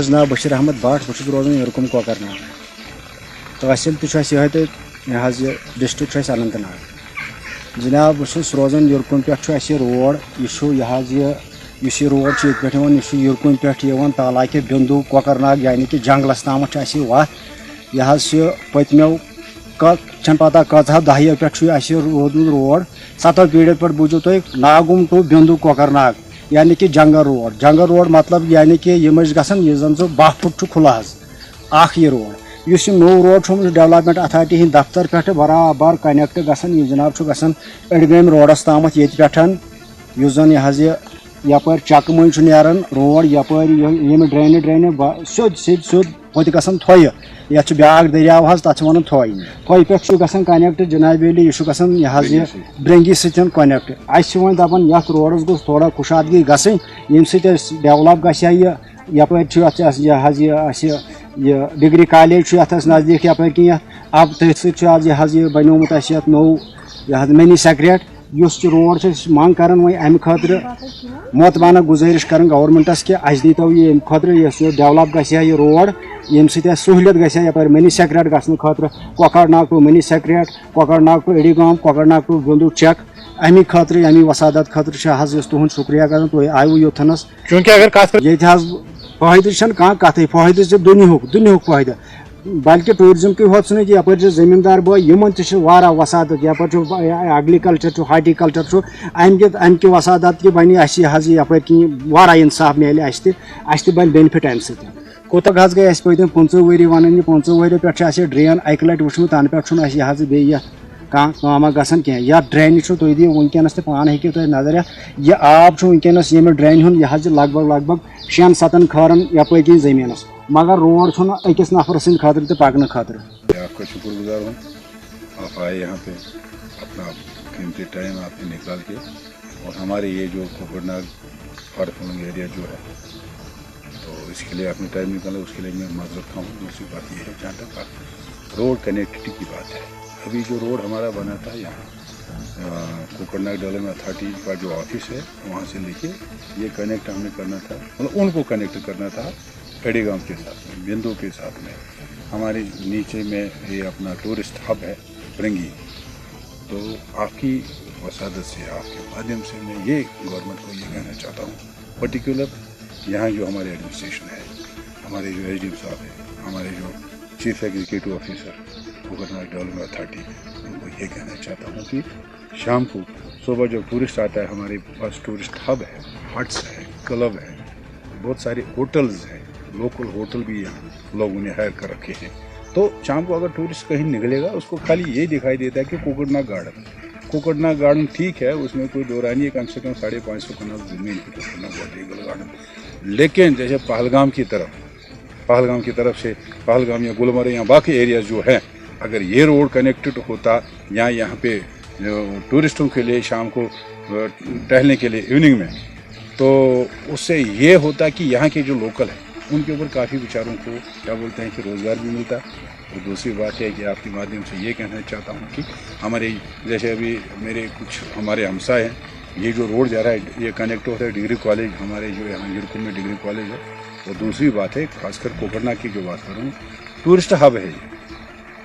नाव बशीर अहमद भट बहुत रोजान यरकुम कोकर तहसील तो यह डिस्ट्रिक्ट अनंत नाग जनाब बहुत रोजान यरकुम पे रोड यह रोड पे यरकुम पे तालाके बिंदु कोकर नाग यानी कि जंगलस ताम वत यह पत्मो छन पता कह दहियों पे रोदमुत रोड 7 पीढ़ी पे बूझो तुम नागुम टू बिंदु कोकर नाग यानी कि जंगल रोड मतलब यानी कि यम गसन यह जन 12 फुट खुला यह रोड इस नो रोड डेवलपमेंट अथॉरिटी हिंद दफ्तर पे बराबर कनेक्ट गसन यह जनाब गसन अड़गम रोडस ताम ये पे जन यपर चक मन नारान रोड यपर ड्रेन सोद वत गसन थोय ये ब्याक दरियाव तथ वन थोय पे कनेक्ट जनाब यह ब्रंगी सतन कनेक्ट वो दपान ये रोडस गोस थोड़ा खुशादगी गई यम डेवलप यह डिग्री कॉलेज नज़दीक यपर कि अब तथ यह बनोमुत नौ मिनी सेक्रेट इस रोड मांग कर अमि खतर मोतबाना गुजारिश कर गवर्नमेंटस कि दीतो ये खतर डेवलप गह रोड यम सहूलियत गह यपर मिनी सेक्रेट गसन खतर Kokernag to mini secret Kokernag to Adigam Kokernag to बिंदु चेक अमि खतर अमि वसादत खतर तुहद शुक्रिया कर तुम आयु योथनस क्योंकि अगर ये फायदे कत फायदे दुनिया फायदे बल्कि टूरिज्म की होत कि यप जमींदार बॉय इन वसादत यप एग्रीकल्चर हार्टिकल्चर अमि वसादत कि बन यप वारा इंसाफ मिले बन बेनिफिट अमि सत कोत गई पतम 15 वरी वन 15 वरी पे ड्रेन अक लट वुचमुत तन पे बे कमा गसान कह या ड्रेन तुम दिव वनकस पान हेकि तुम नजर यह आब वनकस ये ड्रेन हूँ यह लगभग 6-7 खरन यपै किन जमीनस मगर रोड अकिस नफर सद खतर तो पकन खतर। आपका शुक्रगुजार हूँ, आप आए यहाँ पे अपना कीमती टाइम आपने निकाल के और हमारे ये जो कोकरनाग फार्मिंग एरिया जो है तो इसके लिए आपने टाइम निकाला, उसके लिए मैं माजरत खाऊँ। दूसरी बात ये है जहाँ तक रोड कनेक्टिविटी की बात है, अभी जो रोड हमारा बना था यहाँ कोकरनाग डेवलपमेंट अथॉरिटी का जो ऑफिस है वहाँ से लेके ये कनेक्ट हमें करना था, मतलब उनको कनेक्ट करना था एडीगाम के साथ में, बिंदु के साथ में। हमारे नीचे में ये अपना टूरिस्ट हब है ब्रंगी, तो आपकी वसादत से आपके माध्यम से मैं ये गवर्नमेंट को ये कहना चाहता हूँ, पर्टिकुलर यहाँ जो हमारे एडमिनिस्ट्रेशन है, हमारे जो एसडीएम साहब है, हमारे जो chief executive officer Kokernag development authority, उनको ये कहना चाहता हूँ कि शाम को सुबह जब टूरिस्ट आता है हमारे पास टूरिस्ट हब है, हट्स है, क्लब है, बहुत सारे होटल्स हैं, लोकल होटल भी यहाँ लोगों ने हायर कर रखे हैं। तो शाम को अगर टूरिस्ट कहीं निकलेगा उसको खाली ये दिखाई देता है कि कोकरनाग गार्डन ठीक है, उसमें कोई दो रानी है, कम से कम 550 कनाल जमीन है कोकरनाग बॉटनिकल गार्डन। लेकिन जैसे पहलगाम की तरफ से पहलगाम या गुलमर्ग या बाकी एरियाज जो हैं, अगर ये रोड कनेक्टेड होता या यहाँ पे टूरिस्टों के लिए शाम को टहलने के लिए इवनिंग में, तो उससे ये होता कि यहाँ के जो लोकल है उनके ऊपर काफ़ी बेचारों को क्या बोलते हैं कि रोज़गार भी मिलता। और दूसरी बात है कि आपके माध्यम से ये कहना चाहता हूँ कि हमारे जैसे अभी मेरे कुछ हमारे हमसाए हैं, ये जो रोड जा रहा है ये कनेक्ट होता है डिग्री कॉलेज, हमारे जो यहाँ यरकुम में डिग्री कॉलेज है। और दूसरी बात है खासकर कोकरनाग की जो बात कर रहा हूँ, टूरिस्ट हब है ये।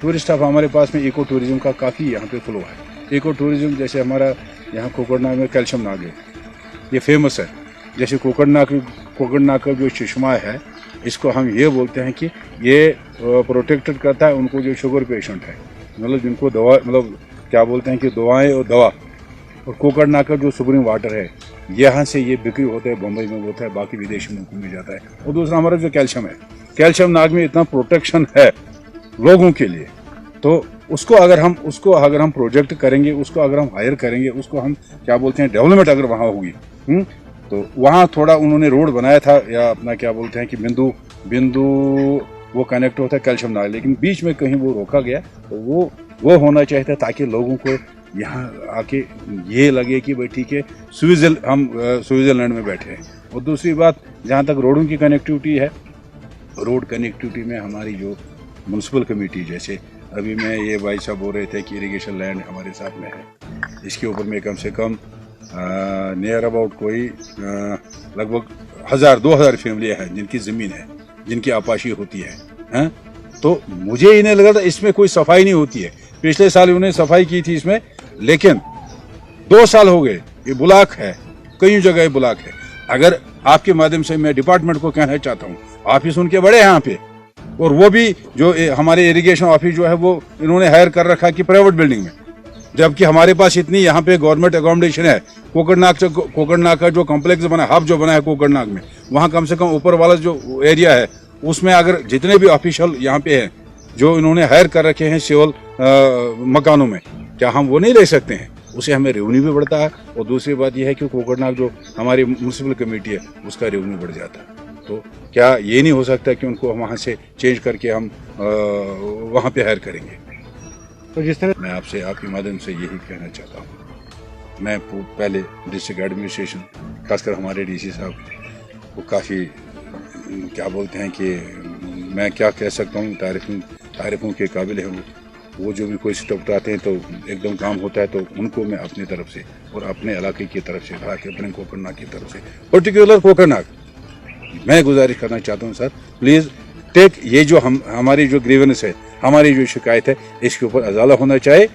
टूरिस्ट हब हमारे पास में इको टूरिज़्म का काफ़ी यहाँ पे फ्लो है। इको टूरिज़्म जैसे हमारा यहाँ कोकरनाग में कैल्शियम नाग है, ये फेमस है। जैसे कोकरनाग का जो चश्मा है, इसको हम ये बोलते हैं कि ये प्रोटेक्टेड करता है उनको जो शुगर पेशेंट है, मतलब जिनको दवा, मतलब क्या बोलते हैं कि दवाएं और दवा। और कोकरनाग का जो सुप्रीम वाटर है यहाँ से ये बिक्री होता है, बम्बई में होता है, बाकी विदेशी मुल्कों में जाता है। और दूसरा हमारा जो कैल्शियम है, कैल्शियम नाग में इतना प्रोटेक्शन है लोगों के लिए, तो उसको अगर हम प्रोजेक्ट करेंगे, उसको अगर हम हायर करेंगे, उसको हम क्या बोलते हैं डेवलपमेंट अगर वहाँ होगी, तो वहाँ थोड़ा उन्होंने रोड बनाया था या अपना क्या बोलते हैं कि बिंदु वो कनेक्ट होता है कैल्शियम नाग, लेकिन बीच में कहीं वो रोका गया। तो वो होना चाहिए था ताकि लोगों को यहाँ आके ये लगे कि भाई ठीक है हम स्विट्ज़रलैंड में बैठे हैं। और दूसरी बात, जहाँ तक रोडों की कनेक्टिविटी है, रोड कनेक्टिविटी में हमारी जो म्यूनसिपल कमेटी, जैसे अभी मैं ये भाई साहब बोल रहे थे कि इरिगेशन लैंड हमारे साथ में है, इसके ऊपर में कम से कम नियर अबाउट कोई लगभग 1000-2000 फैमिलियाँ हैं जिनकी ज़मीन है, जिनकी आपाशी होती है, हैं? तो मुझे ही नहीं लगा था इसमें कोई सफाई नहीं होती है। पिछले साल उन्होंने सफाई की थी इसमें, लेकिन 2 साल हो गए ये ब्लॉक है, कई जगह ब्लॉक है। अगर आपके माध्यम से मैं डिपार्टमेंट को कहना चाहता हूँ, ऑफिस उनके बड़े हैं यहाँ पे, और वो भी जो हमारे इरिगेशन ऑफिस जो है वो इन्होंने हायर कर रखा कि प्राइवेट बिल्डिंग में, जबकि हमारे पास इतनी यहाँ पे गवर्नमेंट अकोमोडेशन है। कोकरनाग का जो कॉम्प्लेक्स बना, हब जो बना है कोकरनाग में, वहाँ कम से कम ऊपर वाला जो एरिया है उसमें अगर जितने भी ऑफिशियल यहाँ पे हैं जो इन्होंने हायर कर रखे हैं सिविल मकानों में, क्या हम वो नहीं रह सकते हैं? उससे हमें रेवेन्यू भी बढ़ता है, और दूसरी बात यह है कि कोकरनाग जो हमारी म्यूनसिपल कमेटी है उसका रेवेन्यू बढ़ जाता है। तो क्या ये नहीं हो सकता कि उनको वहाँ से चेंज करके हम वहाँ पे हायर करेंगे? तो जिस तरह मैं आपसे आपके माध्यम से यही कहना चाहता हूँ, मैं पहले डिस्ट्रिक्ट एडमिनिस्ट्रेशन, खासकर हमारे डीसी साहब, वो काफ़ी क्या बोलते हैं कि मैं क्या कह सकता हूँ, तारीफों के काबिल हैं वो जो भी कोई स्टेप उठाते हैं तो एकदम काम होता है। तो उनको मैं अपनी तरफ से और अपने इलाके की तरफ से, अपने कोकरनाग की तरफ से, पर्टिकुलर कोकरनाग, मैं गुजारिश करना चाहता हूँ सर, प्लीज़ टेक ये जो हमारी जो ग्रीवेंस है, हमारी जो शिकायत है, इसके ऊपर अजाला होना चाहिए।